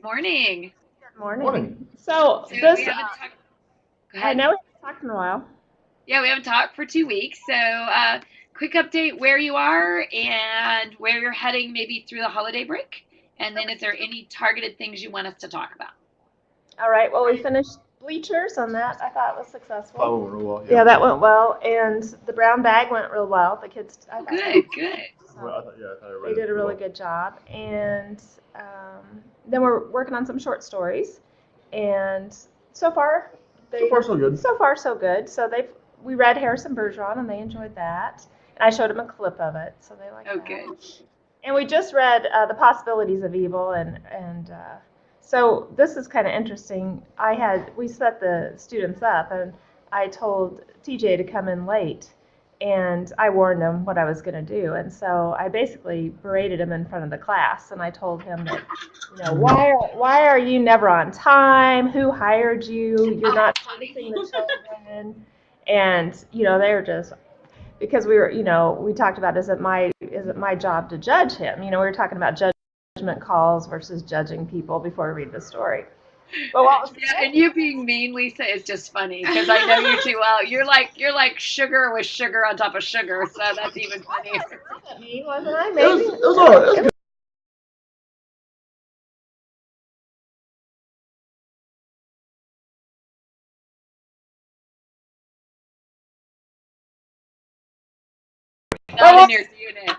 Morning. Good morning. Morning. So So this, we haven't talked. Go I ahead. know we haven't talked in a while. Yeah, we haven't talked for 2 weeks. So quick update where you are and where you're heading, maybe through the holiday break. And then, is there any targeted things you want us to talk about? All right. Well, we finished bleachers on that. I thought it was successful. Oh, real well. Yeah, that went well, and the brown bag went real well. The kids, I thought Good, good. Well, I thought I they read did it a really well. good job. And then we're working on some short stories, and so far, So far, so good. So far, so good. So we read Harrison Bergeron, and they enjoyed that. And I showed them a clip of it, so they liked Oh, that. good. And we just read The Possibilities of Evil, and so this is kind of interesting. We set the students up, and I told TJ to come in late, and I warned him what I was going to do, and so I basically berated him in front of the class, and I told him that, why are you never on time? Who hired you? You're not servicing the children, and they were just because we talked about is it my job to judge him? We were talking about judgment calls versus judging people before we read the story. But Yeah, and you being mean, Lisa, is just funny because I know you too well. You're like sugar with sugar on top of sugar, so that's even funnier. mean, wasn't I? It Maybe. was all right. It was good. Not in your unit.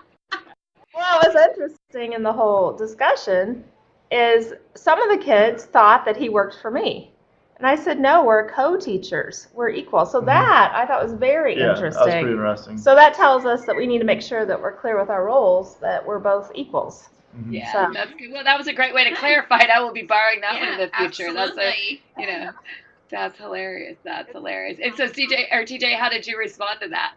Well, what was interesting in the whole discussion is some of the kids thought that he worked for me. And I said, no, we're co-teachers. We're equal. So that I thought was very Yeah, interesting. that was pretty interesting. So that tells us that we need to make sure that we're clear with our roles, that we're both equals. Yeah, So- that's good. Well, that was a great way to clarify it. I will be borrowing that one in the future. Absolutely. That's hilarious. That's hilarious. And so, TJ, how did you respond to that?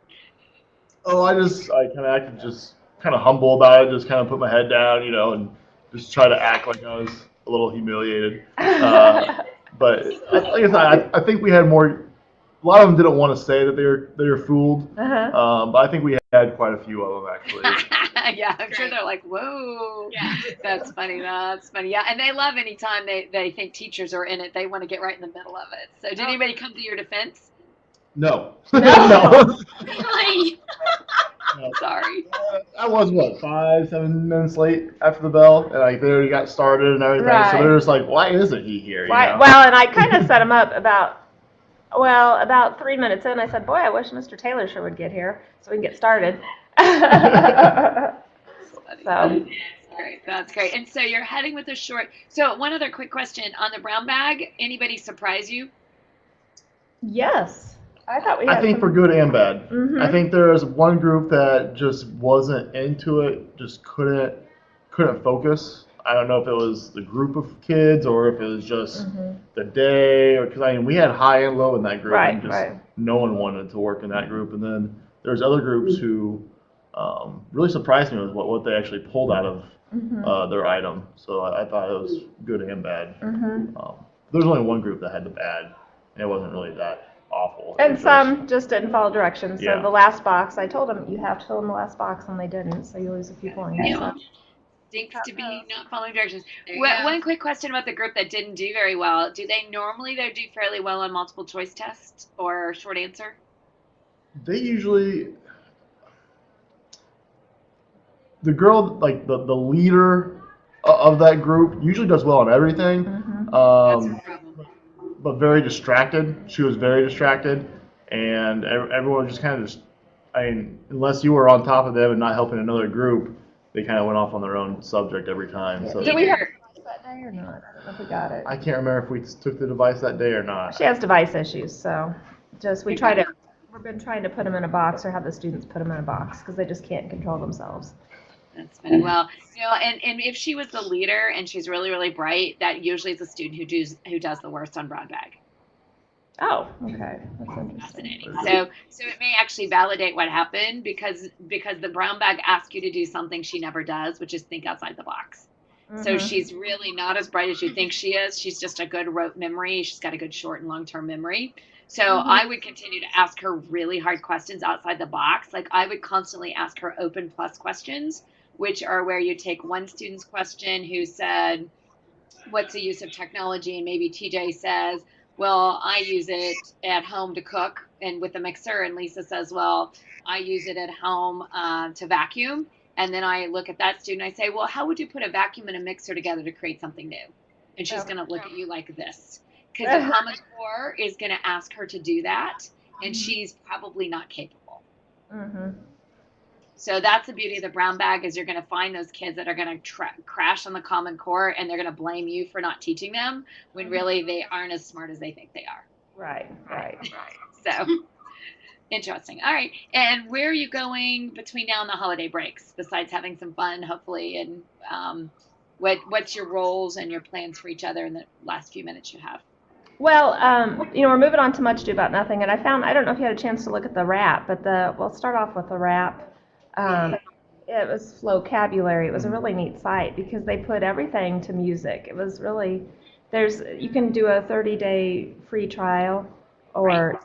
Oh, I kind of acted just kind of humble about it, just kind of put my head down, and just try to act like I was a little humiliated. But like I said, I think we had more. A lot of them didn't want to say that they were fooled, but I think we had quite a few of them actually. Yeah, I'm sure they're like, whoa. Yeah. That's funny. That's funny. Yeah, and they love anytime they think teachers are in it. They want to get right in the middle of it. So, did anybody come to your defense? No. No. Really? No. Sorry. I was 5-7 minutes late after the bell, and like they already got started and everything. Right. So they're just like, "Why isn't he here?" Right. Well, and I kind of set him up about 3 minutes in. I said, boy, I wish Mr. Taylor sure would get here so we can get started. So. Great. That's great. And so you're heading with a short. So one other quick question on the brown bag. Anybody surprise you? Yes. I thought we had I think for good and bad. Mhm. I think there was one group that just wasn't into it, just couldn't focus. I don't know if it was the group of kids or if it was just the day, or because we had high and low in that group, Right, and just right. no one wanted to work in that group. And then there's other groups who really surprised me with what they actually pulled out of their item. So I thought it was good and bad. There's only one group that had the bad, and it wasn't really that awful. It And was some just didn't follow directions. So Yeah. the last box, I told them you have to fill in the last box, and they didn't. So you lose a few points. Yeah. So. Stinks to be not following directions. There you go. One quick question about the group that didn't do very well. Do they normally do fairly well on multiple choice tests or short answer? They usually, the girl, like the leader of that group, usually does well on everything. That's Um, the problem. but very distracted. She was very distracted, and everyone just kind of just. Unless you were on top of them and not helping another group, they kind of went off on their own subject every time. So Did we have device that day or not? I don't know if we got it. I can't remember if we took the device that day or not. She has device issues, so we've been trying to put them in a box or have the students put them in a box because they just can't control themselves. That's funny. Well, and if she was the leader and she's really, really bright, that usually is the student who does the worst on brown bag. Oh, okay. That's interesting. Fascinating. So it may actually validate what happened because the brown bag asks you to do something she never does, which is think outside the box. So she's really not as bright as you think she is. She's just a good rote memory. She's got a good short and long-term memory. So I would continue to ask her really hard questions outside the box. Like I would constantly ask her open plus questions, which are where you take one student's question who said, what's the use of technology, and maybe TJ says, well, I use it at home to cook and with a mixer, and Lisa says, well, I use it at home to vacuum. And then I look at that student, I say, well, how would you put a vacuum and a mixer together to create something new? And she's going to look at you like this, because the Common Core is going to ask her to do that, and she's probably not capable. Mm-hmm. So that's the beauty of the brown bag, is you're going to find those kids that are going to crash on the Common Core, and they're going to blame you for not teaching them when really they aren't as smart as they think they are. Right. So interesting. All right. And where are you going between now and the holiday breaks, besides having some fun, hopefully? And what's your roles and your plans for each other in the last few minutes you have? Well, we're moving on to Much Ado About Nothing, and I don't know if you had a chance to look at the rap, but we'll start off with the rap. It was Flocabulary. It was a really neat site because they put everything to music. It was really, you can do a 30-day free trial, or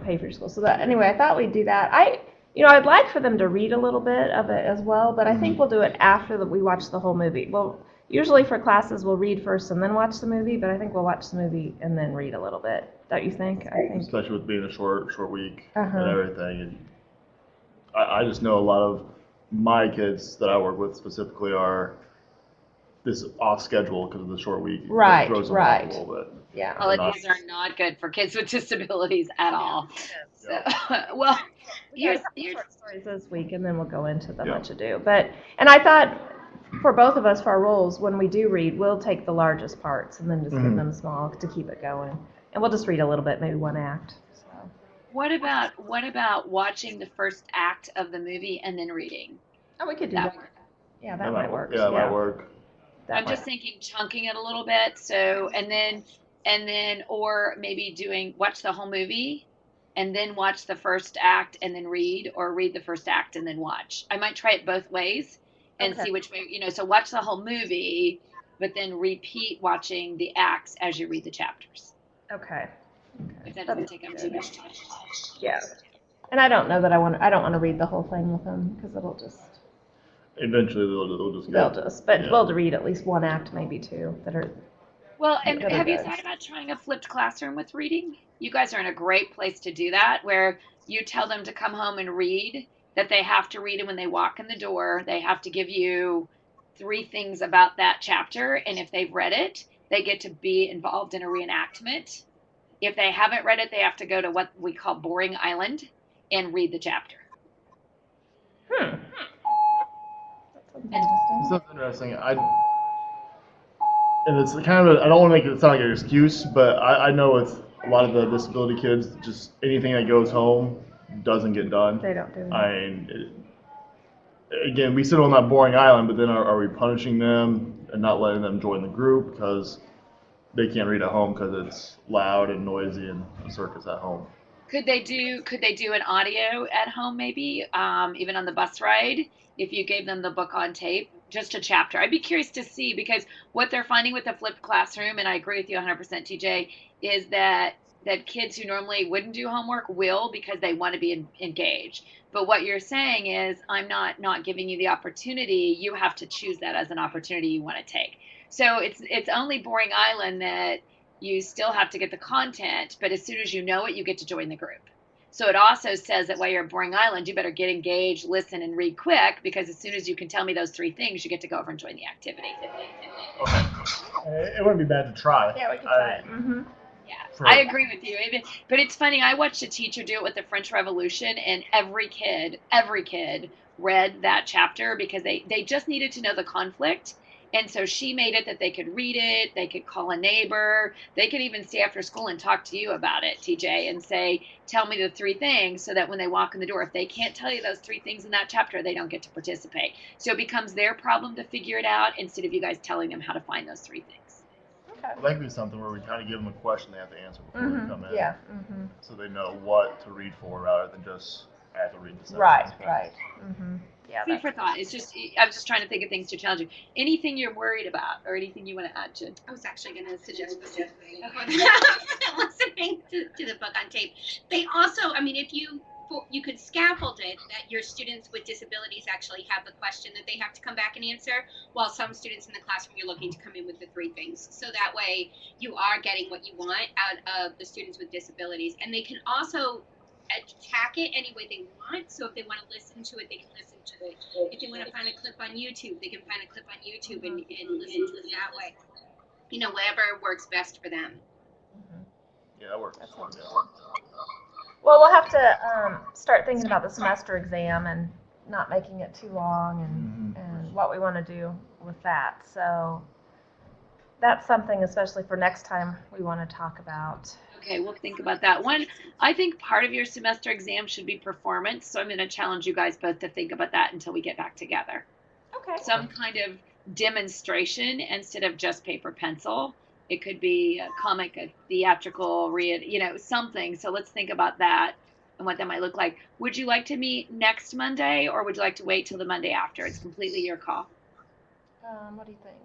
pay for your school. So anyway, I thought we'd do that. I'd like for them to read a little bit of it as well, but I think we'll do it after we watch the whole movie. Well, usually for classes we'll read first and then watch the movie, but I think we'll watch the movie and then read a little bit. Don't you think? I think. Especially with being a short week and everything. And I just know a lot of my kids that I work with specifically are this off schedule because of the short week. Right. It throws them off a little bit. Yeah. Holidays are not good for kids with disabilities at all. So, well, here's short stories this week, and then we'll go into the Much Ado. And I thought for both of us, for our roles, when we do read, we'll take the largest parts and then just give them small to keep it going. And we'll just read a little bit, maybe one act. So. What about watching the first act of the movie and then reading? Oh, we could do that. Yeah, that might work. Yeah, that might work. I'm just thinking chunking it a little bit. So, and then, or maybe watch the whole movie and then watch the first act and then read, or read the first act and then watch. I might try it both ways and see which way, so watch the whole movie, but then repeat watching the acts as you read the chapters. Okay. If that doesn't take up too much time. Yeah. And I don't know that I don't want to read the whole thing with them, because it'll just. Eventually we'll read at least one act, maybe two, that are. Well, and have you thought about trying a flipped classroom with reading? You guys are in a great place to do that, where you tell them to come home and read, that they have to read it when they walk in the door. They have to give you 3 things about that chapter, and if they've read it, they get to be involved in a reenactment. If they haven't read it, they have to go to what we call Boring Island and read the chapter. That's interesting. And it's kind of I don't want to make it sound like an excuse, but I know with a lot of the disability kids, just anything that goes home doesn't get done. They don't do it. I mean, again, we sit on that boring island, but then are we punishing them and not letting them join the group because they can't read at home because it's loud and noisy and a circus at home? Could they do an audio at home, maybe, even on the bus ride, if you gave them the book on tape, just a chapter? I'd be curious to see, because what they're finding with the flipped classroom, and I agree with you 100%, TJ, is that kids who normally wouldn't do homework will, because they want to be engaged. But what you're saying is, I'm not giving you the opportunity. You have to choose that as an opportunity you want to take. So it's only Boring Island that you still have to get the content, but as soon as you know it, you get to join the group. So it also says that while you're at Boring Island, you better get engaged, listen, and read quick, because as soon as you can tell me those 3 things, you get to go over and join the activity. Okay. It wouldn't be bad to try. Yeah, we could try it. Mm-hmm. Yeah, I agree with you. But it's funny, I watched a teacher do it with the French Revolution, and every kid read that chapter because they just needed to know the conflict. And so she made it that they could read it, they could call a neighbor, they could even stay after school and talk to you about it, TJ, and say, tell me the 3 things, so that when they walk in the door, if they can't tell you those 3 things in that chapter, they don't get to participate. So it becomes their problem to figure it out instead of you guys telling them how to find those 3 things. Okay. It might be something where we kind of give them a question they have to answer before they come in. Yeah. So they know what to read for rather than just I have to read the sentence. Right. Mm-hmm. Yeah. Food for thought. It's just, I'm just trying to think of things to challenge you. Anything you're worried about, or anything you want to add to? I was actually going to suggest listening to the book on tape. They also, I mean, if you you could scaffold it that your students with disabilities actually have the question that they have to come back and answer, while some students in the classroom you're looking to come in with the 3 things. So that way you are getting what you want out of the students with disabilities, and they can also attack it any way they want. So if they want to listen to it, they can listen to it. If they want to find a clip on YouTube, they can find a clip on YouTube and listen to it that way. You know, whatever works best for them. Yeah, that works. Well, we'll have to start thinking about the semester exam and not making it too long, and what we want to do with that. So that's something, especially for next time, we want to talk about. Okay, we'll think about that one. I think part of your semester exam should be performance, so I'm going to challenge you guys both to think about that until we get back together. Okay. Some kind of demonstration instead of just paper pencil. It could be a comic, a theatrical, something. So let's think about that and what that might look like. Would you like to meet next Monday, or would you like to wait till the Monday after? It's completely your call. What do you think?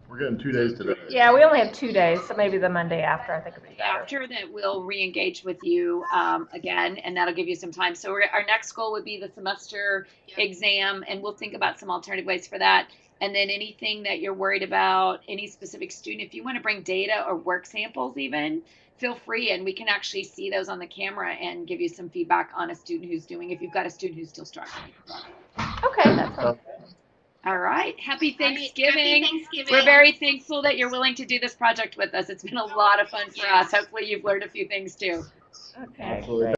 We're getting 2 days today. Yeah, we only have 2 days, so maybe the Monday after, I think would be better. After that, we'll re-engage with you again, and that'll give you some time. So our next goal would be the semester exam, and we'll think about some alternative ways for that. And then anything that you're worried about, any specific student, if you want to bring data or work samples even, feel free, and we can actually see those on the camera and give you some feedback on a student who's doing, if you've got a student who's still struggling. Okay, that sounds good. All right. Happy Thanksgiving. Happy Thanksgiving. We're very thankful that you're willing to do this project with us. It's been a lot of fun for us. Hopefully you've learned a few things too. Okay. Absolutely.